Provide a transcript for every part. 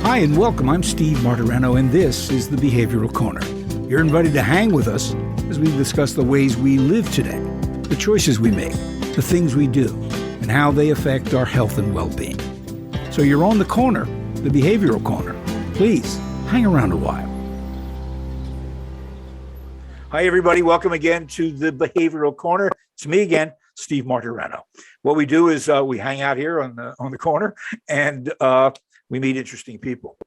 Hi and welcome. I'm Steve Martirano, and this is the Behavioral Corner. You're invited to hang with us as we discuss the ways we live today, the choices we make, the things we do, and how they affect our health and well-being. So you're on the corner, the Behavioral Corner. Please hang around a while. Hi, everybody. Welcome again to the Behavioral Corner. It's me again, Steve Martirano. What we do is we hang out here on the corner, and we meet interesting people.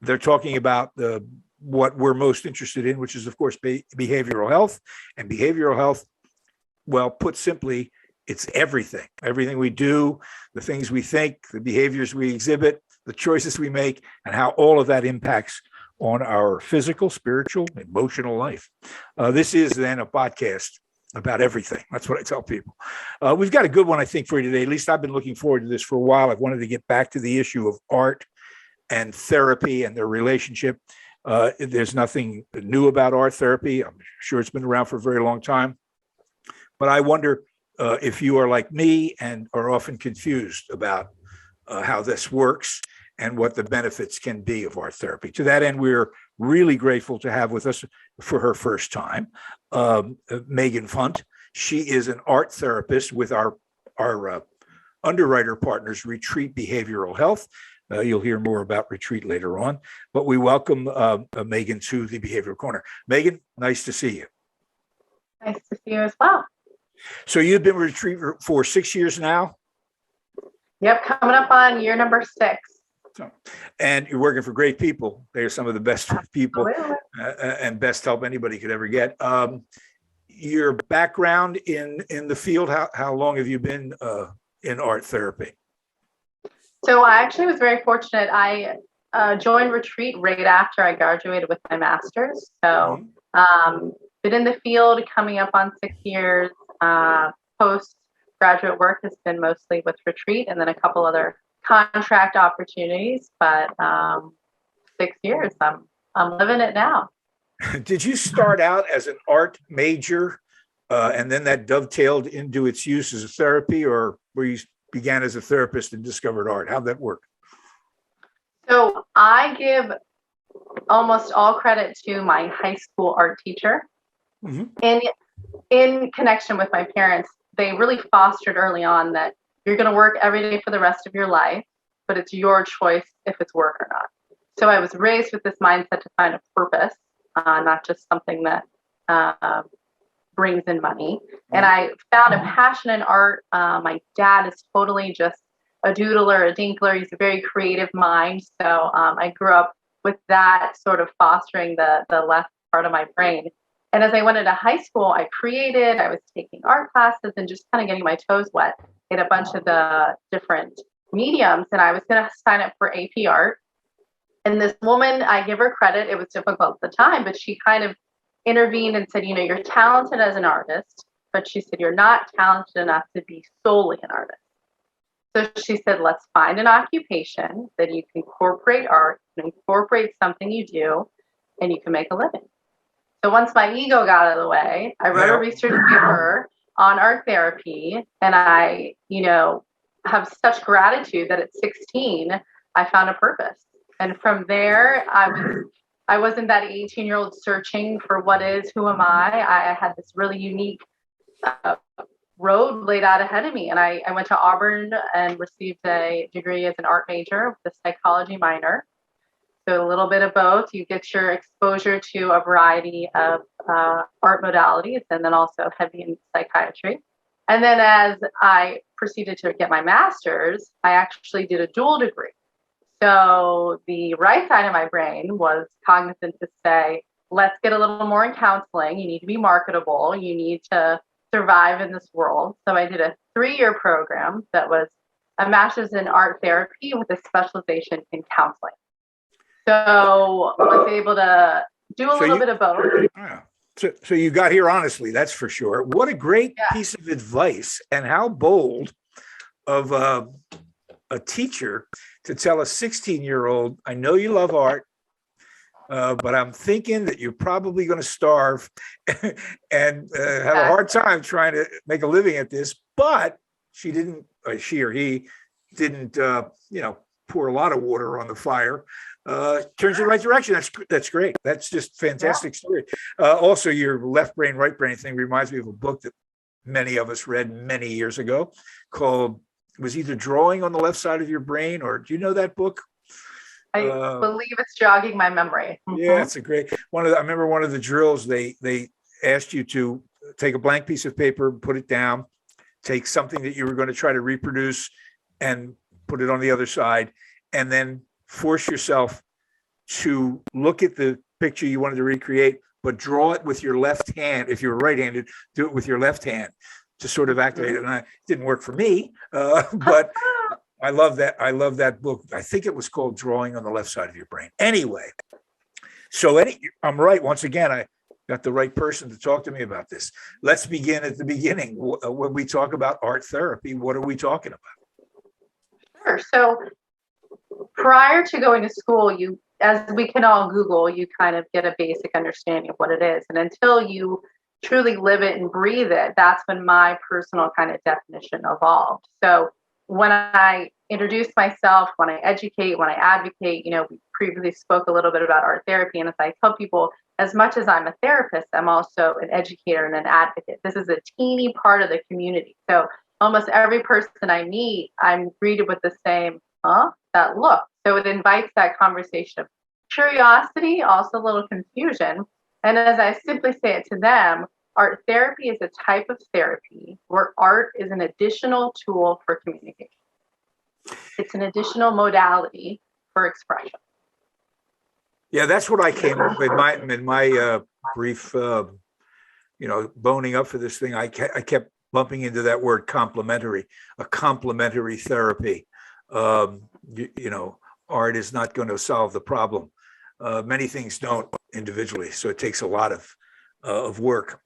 They're talking about what we're most interested in, which is, of course, behavioral health. And behavioral health, well, put simply, it's everything. Everything we do, the things we think, the behaviors we exhibit, the choices we make, and how all of that impacts on our physical, spiritual, emotional life. This is then a podcast about everything. That's what I tell people. We've got a good one, I think, for you today. At least I've been looking forward to this for a while. I've wanted to get back to the issue of art and therapy and their relationship. There's nothing new about art therapy. I'm sure it's been around for a very long time. But I wonder if you are like me and are often confused about how this works and what the benefits can be of art therapy. To that end, we're really grateful to have with us for her first time, Megan Foont. She is an art therapist with our underwriter partners, Retreat Behavioral Health. You'll hear more about Retreat later on, but we welcome Megan to the Behavioral Corner. Megan, nice to see you. Nice to see you as well. So you've been with Retreat for 6 years now? Yep, coming up on year number 6. And you're working for great people. They're some of the best people and best help anybody could ever get. Your background in the field, how long have you been in art therapy? So I actually was very fortunate. I joined Retreat right after I graduated with my master's. So been in the field coming up on 6 years. Postgraduate work has been mostly with Retreat and then a couple other contract opportunities, but 6 years, I'm living it now. Did you start out as an art major and then that dovetailed into its use as a therapy, or were you began as a therapist and discovered art? How'd that work? So I give almost all credit to my high school art teacher. And in connection with my parents, they really fostered early on that you're going to work every day for the rest of your life, but it's your choice if it's work or not. So I was raised with this mindset to find a purpose, not just something that brings in money. And I found a passion in art. My dad is totally just a doodler, a dinkler. He's a very creative mind. So I grew up with that sort of fostering the left part of my brain. And as I went into high school, I was taking art classes and just kind of getting my toes wet in a bunch of the different mediums. And I was going to sign up for AP art. And this woman, I give her credit. It was difficult at the time, but she kind of intervened and said, you're talented as an artist, but she said, you're not talented enough to be solely an artist. So she said, let's find an occupation that you can incorporate art, and incorporate something you do, and you can make a living. So once my ego got out of the way, I wrote a research paper on art therapy, and I, have such gratitude that at 16, I found a purpose. And from there, I wasn't that 18-year-old searching for who am I? I had this really unique road laid out ahead of me. And I went to Auburn and received a degree as an art major with a psychology minor. So a little bit of both. You get your exposure to a variety of art modalities, and then also heavy in psychiatry. And then as I proceeded to get my master's, I actually did a dual degree. So the right side of my brain was cognizant to say, let's get a little more in counseling. You need to be marketable. You need to survive in this world. So I did a 3-year program that was a master's in art therapy with a specialization in counseling. So I was able to do a little bit of both. So you got here honestly, that's for sure. What a great piece of advice, and how bold of a teacher to tell a 16-year-old, I know you love art, but I'm thinking that you're probably going to starve and have a hard time trying to make a living at this. But she or he didn't, pour a lot of water on the fire, turns in the right direction. That's great. That's just fantastic story. Also, your left brain, right brain thing reminds me of a book that many of us read many years ago called, it was either Drawing on the Left Side of Your Brain, or do you know that book? I believe it's jogging my memory. Yeah, it's a great one. I remember one of the drills, they asked you to take a blank piece of paper, put it down, take something that you were going to try to reproduce and put it on the other side, and then force yourself to look at the picture you wanted to recreate, but draw it with your left hand. If you were right-handed, do it with your left hand to sort of activate it. And it didn't work for me, but I love that. I love that book. I think it was called Drawing on the Left Side of Your Brain. Anyway, so I'm right. Once again, I got the right person to talk to me about this. Let's begin at the beginning. When we talk about art therapy, what are we talking about? Sure. So prior to going to school, as we can all Google, you kind of get a basic understanding of what it is. And until you truly live it and breathe it, that's when my personal kind of definition evolved. So when I introduce myself, when I educate, when I advocate, we previously spoke a little bit about art therapy. And as I tell people, as much as I'm a therapist, I'm also an educator and an advocate. This is a teeny part of the community. So almost every person I meet, I'm greeted with the same, that look. So it invites that conversation of curiosity, also a little confusion. And as I simply say it to them, art therapy is a type of therapy where art is an additional tool for communication. It's an additional modality for expression. Yeah, that's what I came up with in my brief, boning up for this thing. I kept bumping into that word complementary, a complementary therapy. Art is not going to solve the problem. Many things don't individually, so it takes a lot of work.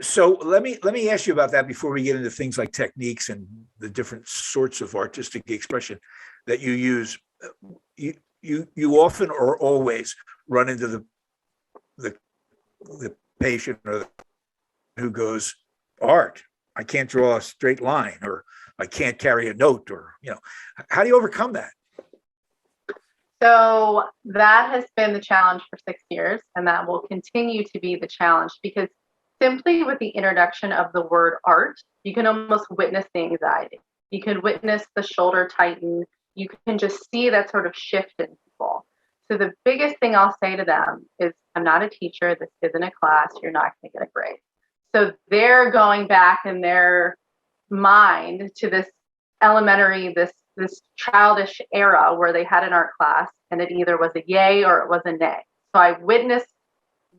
So let me ask you about that before we get into things like techniques and the different sorts of artistic expression that you use. You often or always run into the patient or who goes, art, I can't draw a straight line, or I can't carry a note, or how do you overcome that? So that has been the challenge for 6 years, and that will continue to be the challenge, because simply with the introduction of the word art, you can almost witness the anxiety. You can witness the shoulder tighten. You can just see that sort of shift in people. So the biggest thing I'll say to them is, I'm not a teacher. This isn't a class. You're not going to get a grade. So they're going back in their mind to this elementary, this childish era where they had an art class and it either was a yay or it was a nay. So I witnessed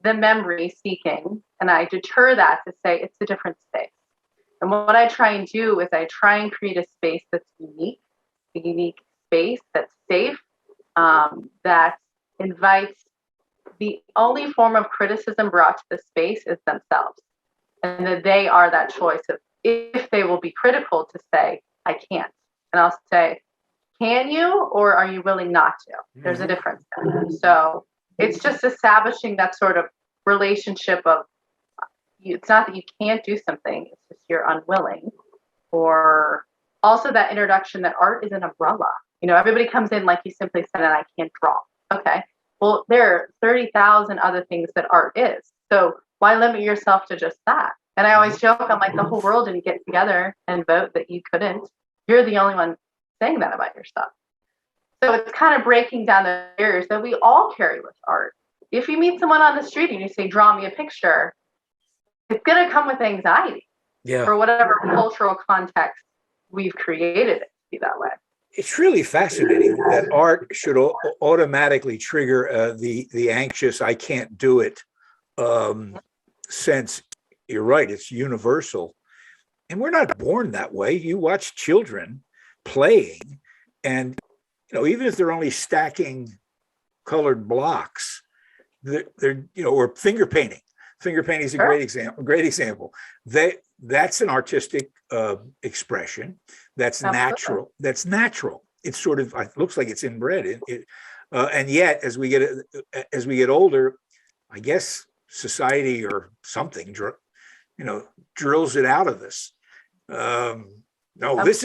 the memory seeking, and I deter that to say it's a different space. And what I try and do is I try and create a space that's unique, a unique space that's safe, that invites, the only form of criticism brought to the space is themselves. And that they are that choice of if they will be critical to say, I can't. And I'll say, can you, or are you willing not to? There's a difference there. So it's just establishing that sort of relationship of, it's not that you can't do something, it's just you're unwilling. Or also that introduction that art is an umbrella. Everybody comes in like you simply said, and I can't draw. Okay. Well, there are 30,000 other things that art is. So why limit yourself to just that? And I always joke, I'm like, the whole world didn't get together and vote that you couldn't. You're the only one saying that about yourself. So it's kind of breaking down the barriers that we all carry with art. If you meet someone on the street and you say, draw me a picture, it's going to come with anxiety for whatever cultural context we've created it to be that way. It's really fascinating that art should automatically trigger the anxious, I can't do it sense. You're right, it's universal. And we're not born that way. You watch children playing, and even if they're only stacking colored blocks, they're or finger painting. Finger painting is a great example. That's an artistic expression. That's natural. That's natural. It's sort of, it looks like it's inbred. And yet, as we get older, I guess society or something, drills it out of us. No, this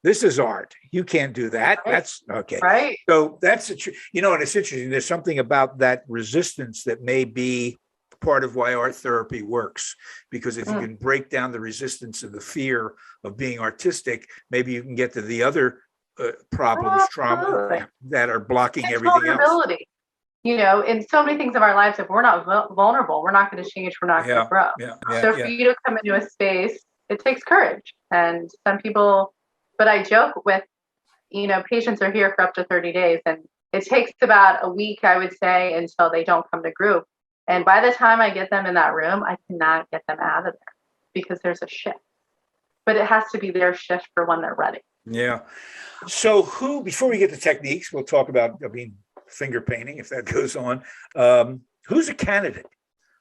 This is art. You can't do that. Right. That's okay. Right. So that's and it's interesting. There's something about that resistance that may be part of why art therapy works, because if you can break down the resistance and the fear of being artistic, maybe you can get to the other problems, trauma that are blocking everything else. In so many things of our lives, if we're not vulnerable, we're not going to change, we're not going to grow. So for you to come into a space, it takes courage. And some people, but I joke with, patients are here for up to 30 days, and it takes about a week, I would say, until they don't come to group. And by the time I get them in that room, I cannot get them out of there because there's a shift. But it has to be their shift for when they're ready. Yeah. So before we get to techniques, we'll talk about, finger painting, if that goes on. Who's a candidate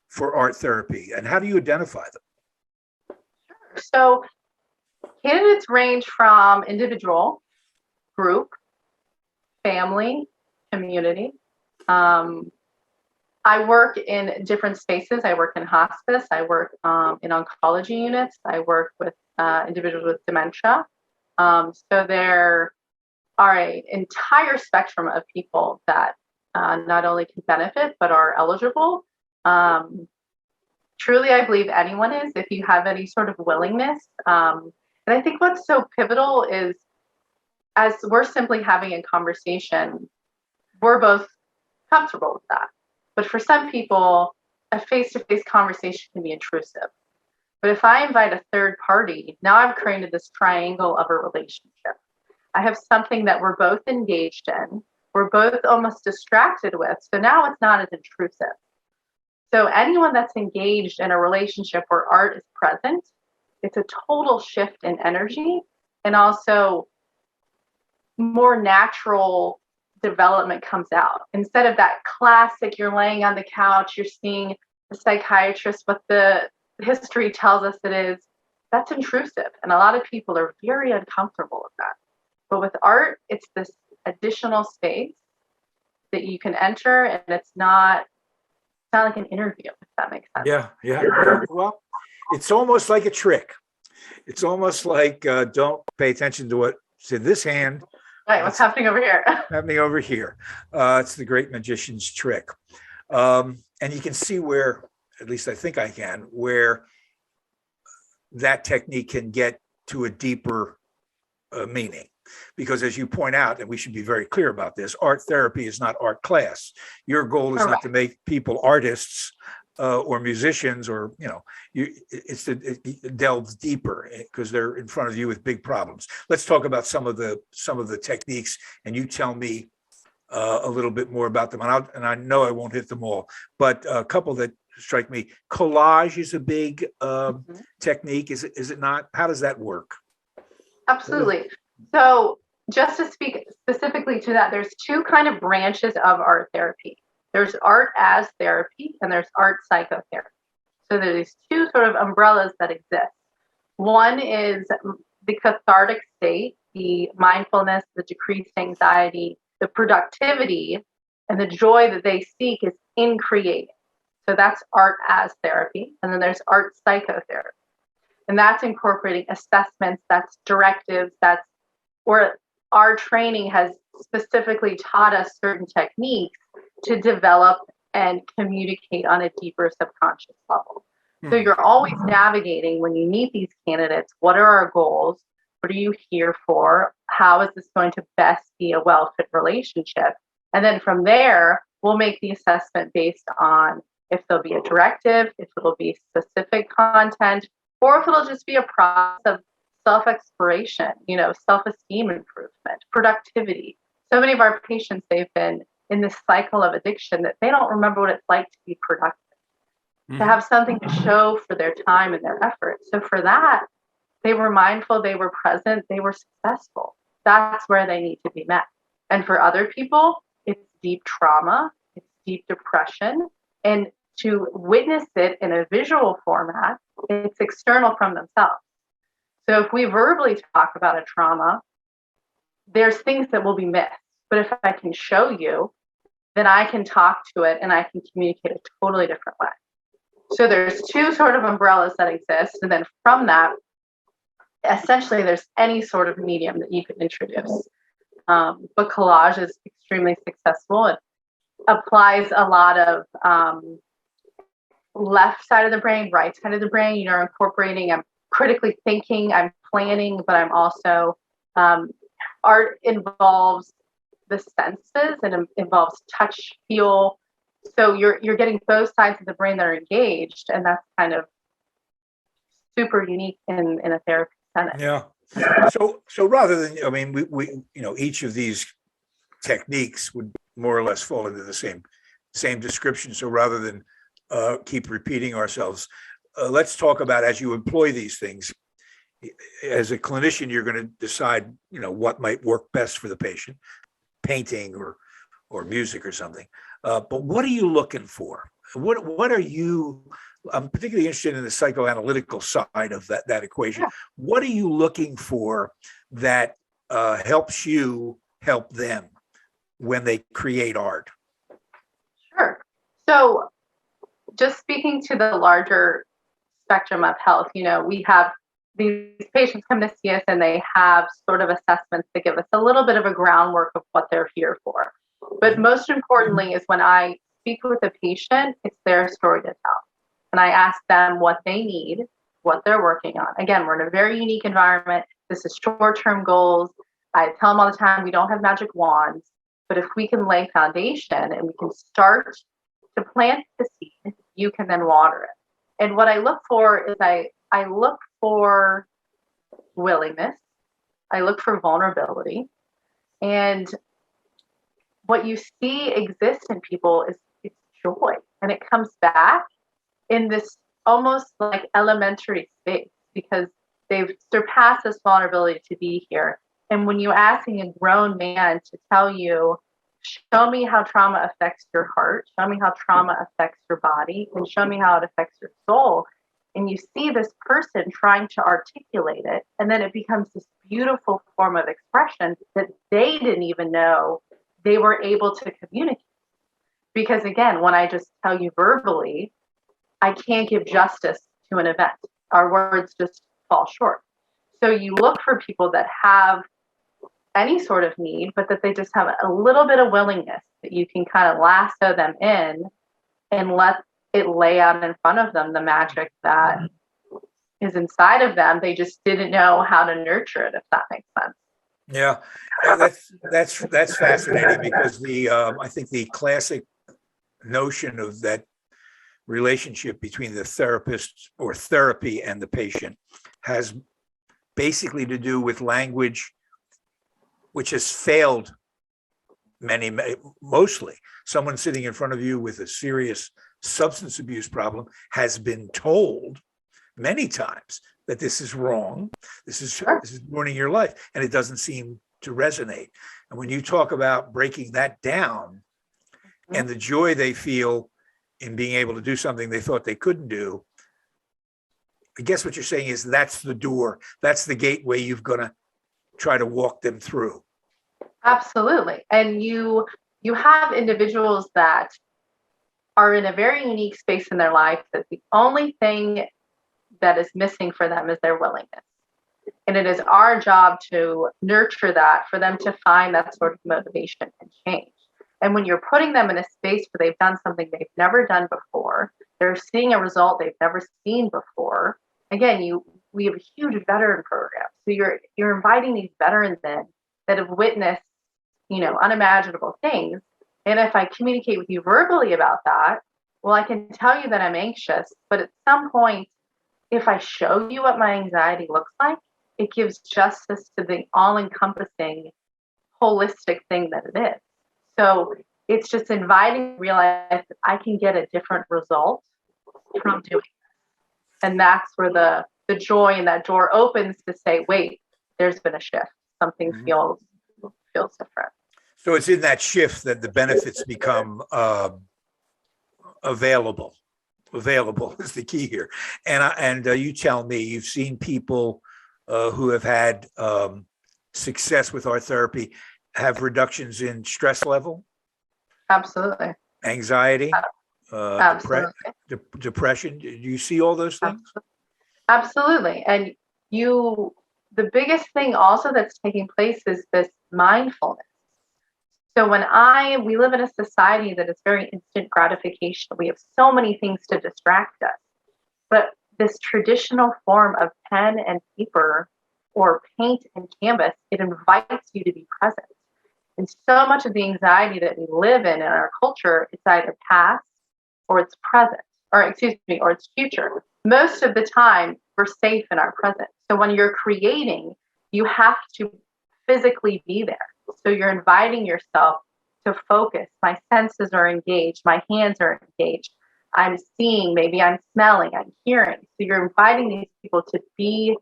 for art therapy, and how do you identify them? So candidates range from individual, group, family, community. I work in different spaces. I work in hospice. I work in oncology units. I work with individuals with dementia. So there are an entire spectrum of people that not only can benefit, but are eligible. Truly, I believe anyone is, if you have any sort of willingness. And I think what's so pivotal is, as we're simply having a conversation, we're both comfortable with that. But for some people, a face-to-face conversation can be intrusive. But if I invite a third party, now I've created this triangle of a relationship. I have something that we're both engaged in, we're both almost distracted with. So now it's not as intrusive. So anyone that's engaged in a relationship where art is present, it's a total shift in energy, and also more natural development comes out. Instead of that classic, you're laying on the couch, you're seeing a psychiatrist, what the history tells us it is, that's intrusive. And a lot of people are very uncomfortable with that. But with art, it's this additional space that you can enter, and it's not like an interview, if that makes sense. Yeah. Well, it's almost like a trick. It's almost like don't pay attention to what's in this hand. Right, what's happening over here? It's the great magician's trick. And you can see where, at least I think I can, where that technique can get to a deeper meaning. Because as you point out, and we should be very clear about this, art therapy is not art class. Your goal is not to make people artists or musicians, or it delves deeper because they're in front of you with big problems. Let's talk about some of the techniques, and you tell me a little bit more about them. And I know I won't hit them all, but a couple that strike me. Collage is a big technique. Is it not? How does that work? Absolutely. So just to speak specifically to that, there's two kind of branches of art therapy. There's art as therapy, and there's art psychotherapy. So there's two sort of umbrellas that exist. One is the cathartic state, the mindfulness, the decreased anxiety, the productivity, and the joy that they seek is in creating. So that's art as therapy. And then there's art psychotherapy. And that's incorporating assessments, that's directives, that's where our training has specifically taught us certain techniques to develop and communicate on a deeper subconscious level. So you're always navigating when you meet these candidates. What are our goals? What are you here for? How is this going to best be a well-fit relationship? And then from there, we'll make the assessment based on if there'll be a directive, if it'll be specific content, or if it'll just be a process of self-exploration, self-esteem improvement, productivity. So many of our patients, they've been in this cycle of addiction that they don't remember what it's like to be productive, to have something to show for their time and their effort. So for that, they were mindful, they were present, they were successful. That's where they need to be met. And for other people, it's deep trauma, it's deep depression, and to witness it in a visual format, it's external from themselves. So if we verbally talk about a trauma, there's things that will be missed. But if I can show you, then I can talk to it and I can communicate a totally different way. So there's two sort of umbrellas that exist. And then from that, essentially there's any sort of medium that you could introduce. But collage is extremely successful. It applies a lot of left side of the brain, right side of the brain. You're incorporating, I'm critically thinking, I'm planning, but I'm also, art involves the senses and it involves touch, feel. So you're getting both sides of the brain that are engaged, and that's kind of super unique in a therapy setting. Yeah. So rather than, I mean, we each of these techniques would more or less fall into the same description. So rather than keep repeating ourselves, let's talk about, as you employ these things, as a clinician, you're going to decide, what might work best for the patient, painting or music or something. But what are you looking for? What are you? I'm particularly interested in the psychoanalytical side of that equation. Yeah. What are you looking for that helps you help them when they create art? Sure. So just speaking to the larger spectrum of health, we have these patients come to see us and they have sort of assessments that give us a little bit of a groundwork of what they're here for. But most importantly is when I speak with a patient, it's their story to tell. And I ask them what they need, what they're working on. Again, we're in a very unique environment. This is short-term goals. I tell them all the time, we don't have magic wands, but if we can lay foundation and we can start to plant the seed, you can then water it. And what I look for is I look for willingness. I look for vulnerability. And what you see exist in people is it's joy. And it comes back in this almost like elementary space because they've surpassed this vulnerability to be here. And when you're asking a grown man to tell you, show me how trauma affects your heart, show me how trauma affects your body, and show me how it affects your soul. And you see this person trying to articulate it, and then it becomes this beautiful form of expression that they didn't even know they were able to communicate. Because again, when I just tell you verbally, I can't give justice to an event. Our words just fall short. So you look for people that have any sort of need, but that they just have a little bit of willingness that you can kind of lasso them in and let it lay out in front of them the magic that is inside of them. They just didn't know how to nurture it, if that makes sense. Yeah, that's fascinating because I think the classic notion of that relationship between the therapist or therapy and the patient has basically to do with language, which has failed mostly. Someone sitting in front of you with a serious substance abuse problem has been told many times that this is wrong, this is ruining your life, and it doesn't seem to resonate. And when you talk about breaking that down and the joy they feel in being able to do something they thought they couldn't do, I guess what you're saying is that's the door, that's the gateway you've got to try to walk them through. Absolutely. And you have individuals that are in a very unique space in their life that the only thing that is missing for them is their willingness. And it is our job to nurture that for them to find that sort of motivation and change. And when you're putting them in a space where they've done something they've never done before, they're seeing a result they've never seen before. Again, we have a huge veteran program. So you're inviting these veterans in that have witnessed, unimaginable things. And if I communicate with you verbally about that, well, I can tell you that I'm anxious, but at some point, if I show you what my anxiety looks like, it gives justice to the all-encompassing, holistic thing that it is. So it's just inviting to realize that I can get a different result from doing this. And that's where the joy and that door opens to say, wait, there's been a shift. Something feels different. So it's in that shift that the benefits become available. Available is the key here. And you tell me, you've seen people who have had success with art therapy have reductions in stress level? Absolutely. Anxiety? Absolutely. Depression? Do you see all those things? Absolutely. And you the biggest thing also that's taking place is this mindfulness. So we live in a society that is very instant gratification. We have so many things to distract us. But this traditional form of pen and paper or paint and canvas, it invites you to be present. And so much of the anxiety that we live in our culture, it's either past or it's present, or it's future. Most of the time, we're safe in our present. So when you're creating, you have to physically be there. So you're inviting yourself to focus. My senses are engaged. My hands are engaged. I'm seeing, maybe I'm smelling, I'm hearing. So you're inviting these people to be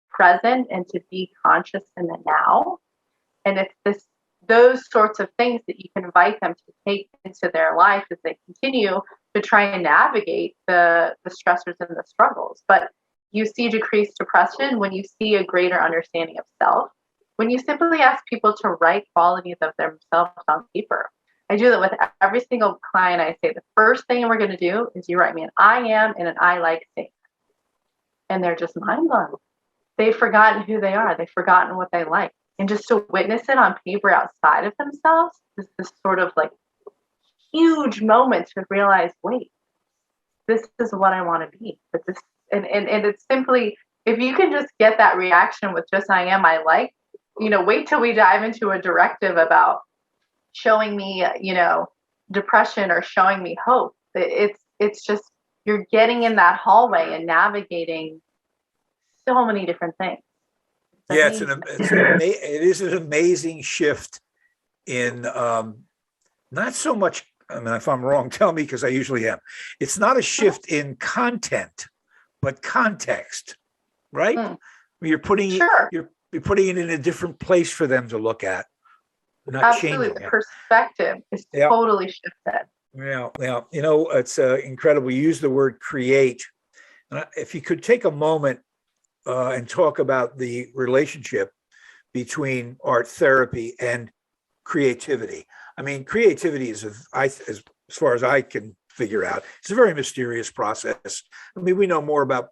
present and to be conscious in the now. And it's those sorts of things that you can invite them to take into their life as they continue to try and navigate the stressors and the struggles. But you see decreased depression when you see a greater understanding of self, when you simply ask people to write qualities of themselves on paper. I do that with every single client. I say, the first thing we're going to do is you write me an I am and an I like statement. And they're just mind blown. They've forgotten who they are. They've forgotten what they like. And just to witness it on paper outside of themselves is this sort of like huge moment to realize, wait, this is what I want to be. But this, and it's simply, if you can just get that reaction with just I am, I like, wait till we dive into a directive about showing me, depression or showing me hope. It's just, you're getting in that hallway and navigating so many different things. Yeah, it is an amazing shift in not so much. I mean, if I'm wrong, tell me, because I usually am. It's not a shift in content, but context, right? You're putting you're putting it in a different place for them to look at. Not Absolutely, changing the it. Perspective is totally shifted. Yeah, it's incredible. You use the word create. If you could take a moment and talk about the relationship between art therapy and creativity. I mean, creativity is, as far as I can figure out, it's a very mysterious process. I mean, we know more about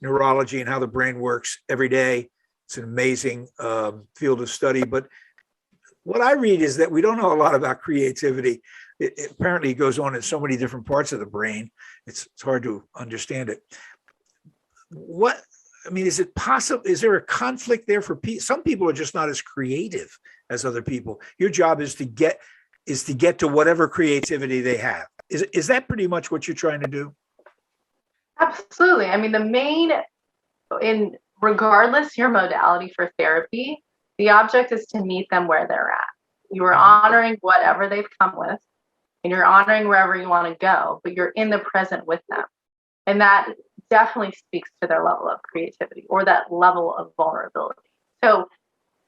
neurology and how the brain works every day. It's an amazing field of study. But what I read is that we don't know a lot about creativity. It apparently goes on in so many different parts of the brain. It's hard to understand it. Is it possible? Is there a conflict there for people? Some people are just not as creative as other people. Your job is to get to whatever creativity they have. Is that pretty much what you're trying to do? Absolutely. I mean, regardless your modality for therapy, the object is to meet them where they're at. You are honoring whatever they've come with, and you're honoring wherever you want to go, but you're in the present with them. And that definitely speaks to their level of creativity or that level of vulnerability. So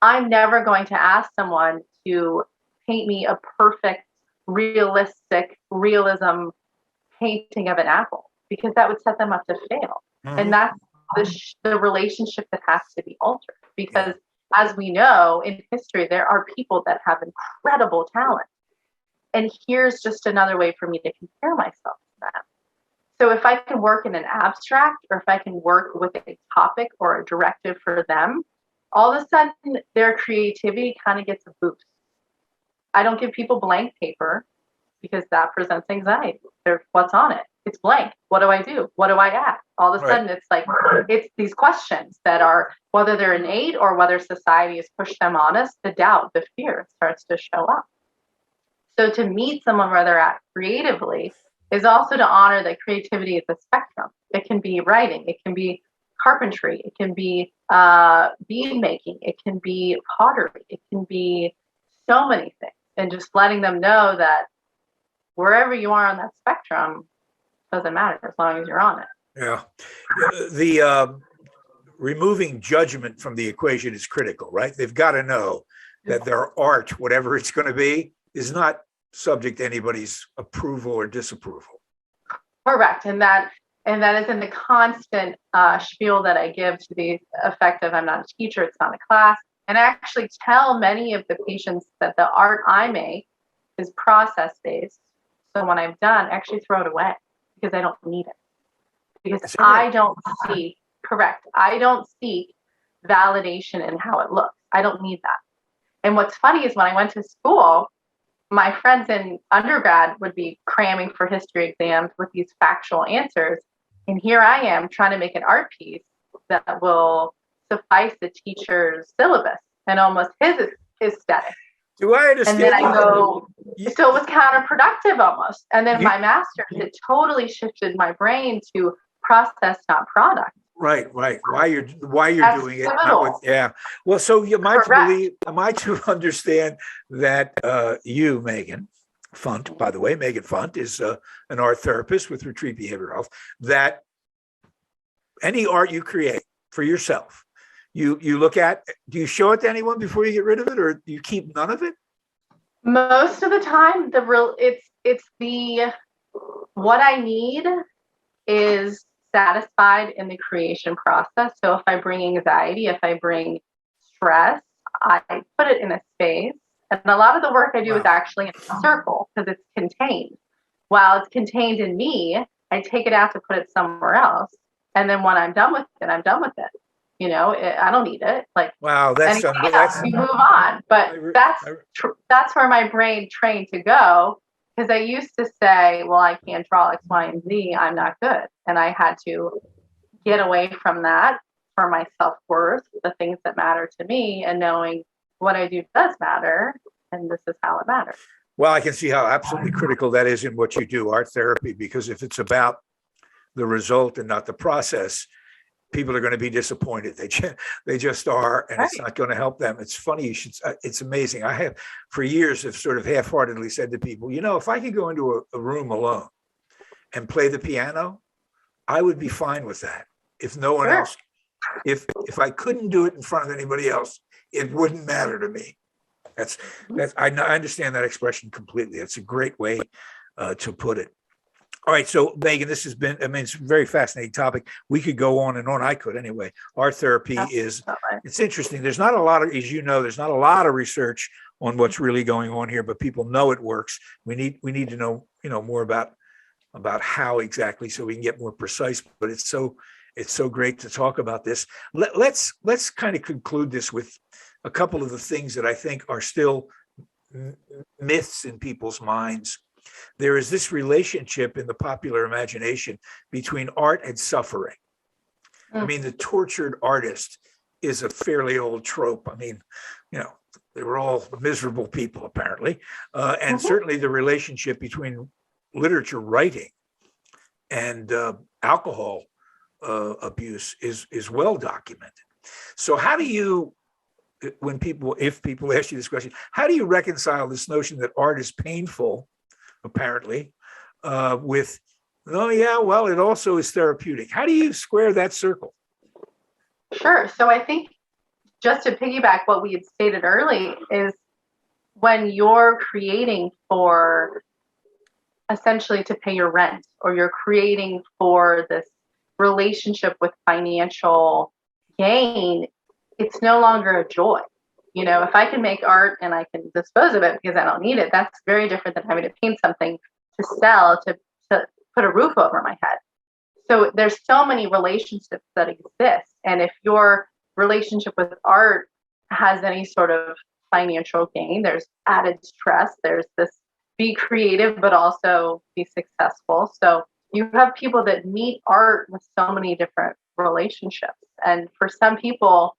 I'm never going to ask someone to paint me a perfect, realistic realism painting of an apple, because that would set them up to fail. And that's the relationship that has to be altered, because as we know in history, there are people that have incredible talent. And here's just another way for me to compare myself to them. So if I can work in an abstract, or if I can work with a topic or a directive for them, all of a sudden their creativity kind of gets a boost. I don't give people blank paper because that presents anxiety. What's on it? It's blank. What do I do? What do I add? All of a sudden it's like, it's these questions that are, whether they're innate or whether society has pushed them on us, the doubt, the fear starts to show up. So to meet someone where they're at creatively is also to honor that creativity is a spectrum. It can be writing, it can be carpentry, it can be bead making, it can be pottery, it can be so many things. And just letting them know that wherever you are on that spectrum doesn't matter as long as you're on it. Yeah. The removing judgment from the equation is critical, right? They've got to know that their art, whatever it's going to be, is not subject to anybody's approval or disapproval. Correct. And that is in the constant spiel that I give to the effect of, I'm not a teacher, it's not a class. And I actually tell many of the patients that the art I make is process-based. So when I'm done, I actually throw it away because I don't need it. Because I don't seek validation in how it looks. I don't need that. And what's funny is when I went to school, my friends in undergrad would be cramming for history exams with these factual answers. And here I am trying to make an art piece that will suffice the teacher's syllabus and almost his aesthetic. Do I understand? And then I go, so it was counterproductive almost. And then my master's, it totally shifted my brain to process, not product. Right. Why you're doing it? Not with, yeah. Well, so am I to understand that you, Megan Foont, by the way, Megan Foont is an art therapist with Retreat Behavioral Health, that any art you create for yourself, you look at, do you show it to anyone before you get rid of it, or do you keep none of it? Most of the time, what I need is satisfied in the creation process. So if I bring anxiety, if I bring stress, I put it in a space. And a lot of the work I do is actually in a circle because it's contained. While it's contained in me, I take it out to put it somewhere else. And then when I'm done with it, I'm done with it. I don't need it. Like, wow, that's you move on. But that's where my brain trained to go. Because I used to say, well, I can't draw X, Y, and Z. I'm not good. And I had to get away from that for my self-worth, the things that matter to me, and knowing what I do does matter. And this is how it matters. Well, I can see how absolutely critical that is in what you do, art therapy, because if it's about the result and not the process, people are going to be disappointed. They just are, and It's not going to help them. It's funny. It's amazing. I have for years have sort of half-heartedly said to people, if I could go into a room alone and play the piano, I would be fine with that. If no one else, if I couldn't do it in front of anybody else, it wouldn't matter to me. I understand that expression completely. It's a great way to put it. All right, so Megan, this has been, it's a very fascinating topic. We could go on and on. I could anyway. Art therapy it's interesting. There's not a lot of, as you know, there's not a lot of research on what's really going on here, but people know it works. We need to know, more about how exactly, so we can get more precise, but it's so great to talk about this. Let's kind of conclude this with a couple of the things that I think are still myths in people's minds. There is this relationship in the popular imagination between art and suffering. I mean, the tortured artist is a fairly old trope. I mean, they were all miserable people, apparently. And certainly the relationship between literature writing and alcohol abuse is well documented. So how do you, if people ask you this question, how do you reconcile this notion that art is painful, apparently, with, it also is therapeutic? How do you square that circle? Sure. So I think just to piggyback what we had stated early is when you're creating for essentially to pay your rent, or you're creating for this relationship with financial gain, it's no longer a joy. If I can make art and I can dispose of it because I don't need it, that's very different than having to paint something to sell, to put a roof over my head. So there's so many relationships that exist. And if your relationship with art has any sort of financial gain, there's added stress. There's this be creative, but also be successful. So you have people that meet art with so many different relationships. And for some people,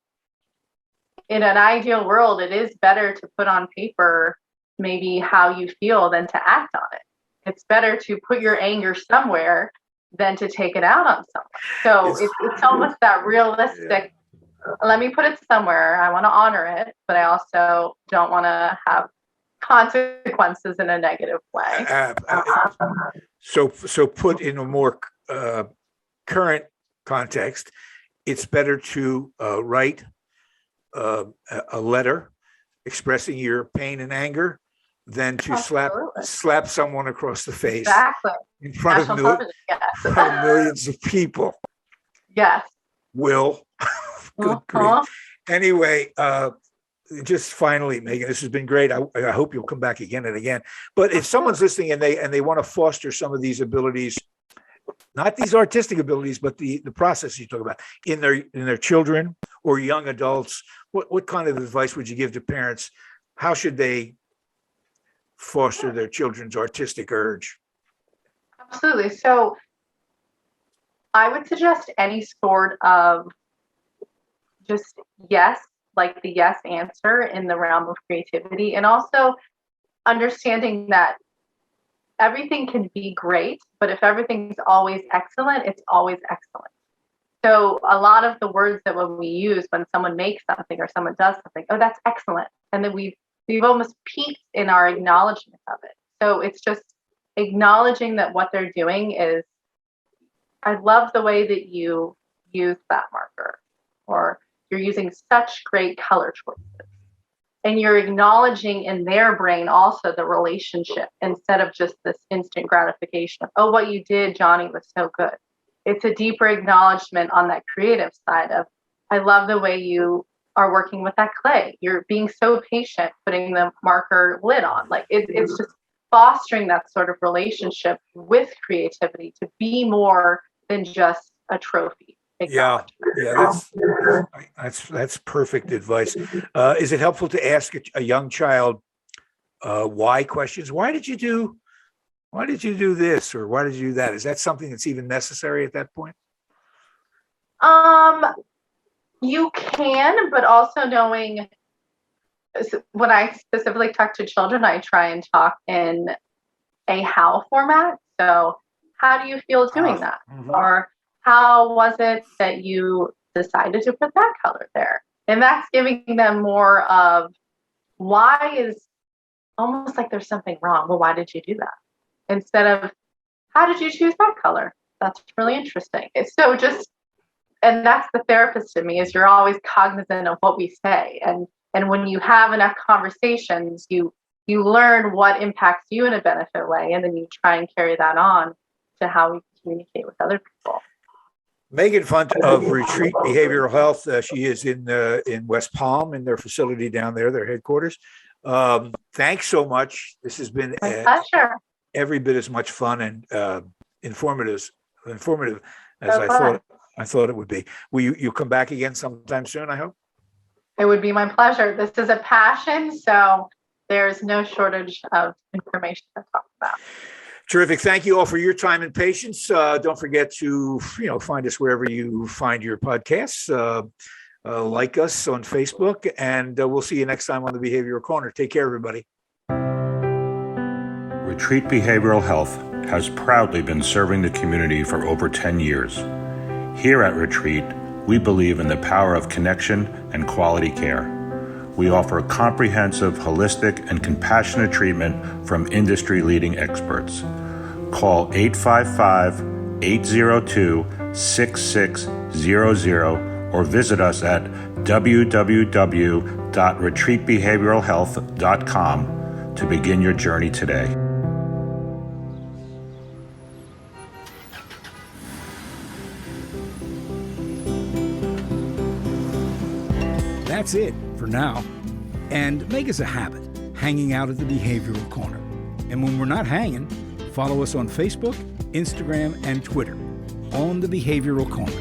in an ideal world, it is better to put on paper maybe how you feel than to act on it. It's better to put your anger somewhere than to take it out on someone. So it's almost that realistic, let me put it somewhere. I want to honor it, but I also don't want to have consequences in a negative way. So put in a more current context, it's better to write a letter expressing your pain and anger than to slap someone across the face in front of millions of people. Yes. Will. Good grief. Anyway, just finally, Megan, this has been great. I hope you'll come back again and again. But if someone's listening and they want to foster some of these abilities, not these artistic abilities, but the process you talk about in their children or young adults, what kind of advice would you give to parents? How should they foster their children's artistic urge? Absolutely. So I would suggest any sort of just yes, like the yes answer in the realm of creativity, and also understanding that everything can be great, but if everything's always excellent, it's always excellent. So a lot of the words that when we use when someone makes something or someone does something, oh, that's excellent. And then we've almost peaked in our acknowledgement of it. So it's just acknowledging that what they're doing is, I love the way that you use that marker, or you're using such great color choices. And you're acknowledging in their brain also the relationship instead of just this instant gratification of, oh, what you did, Johnny, was so good. It's a deeper acknowledgement on that creative side of, I love the way you are working with that clay. You're being so patient putting the marker lid on. Like it's just fostering that sort of relationship with creativity to be more than just a trophy. Yeah, that's perfect advice. Is it helpful to ask a young child why questions? Why did you do this, or why did you do that? Is that something that's even necessary at that point? You can, but also knowing, when I specifically talk to children, I try and talk in a how format. So how do you feel doing that? Mm-hmm. Or how was it that you decided to put that color there? And that's giving them more of, why is almost like there's something wrong. Well, why did you do that? Instead of, how did you choose that color? That's really interesting. It's so just, and that's the therapist in me, is you're always cognizant of what we say. And when you have enough conversations, you learn what impacts you in a benefit way. And then you try and carry that on to how we communicate with other people. Megan Foont of Retreat Behavioral Health. She is in West Palm in their facility down there, their headquarters. Thanks so much. This has been my pleasure. Every bit as much fun and informative as I thought it would be. Will you come back again sometime soon, I hope? It would be my pleasure. This is a passion, so there's no shortage of information to talk about. Terrific. Thank you all for your time and patience. Don't forget to find us wherever you find your podcasts. Like us on Facebook, and we'll see you next time on the Behavioral Corner. Take care, everybody. Retreat Behavioral Health has proudly been serving the community for over 10 years. Here at Retreat, we believe in the power of connection and quality care. We offer comprehensive, holistic, and compassionate treatment from industry-leading experts. Call 855-802-6600 or visit us at www.retreatbehavioralhealth.com to begin your journey today. That's it for now. And make us a habit, hanging out at the Behavioral Corner. And when we're not hanging, follow us on Facebook, Instagram, and Twitter on the Behavioral Corner.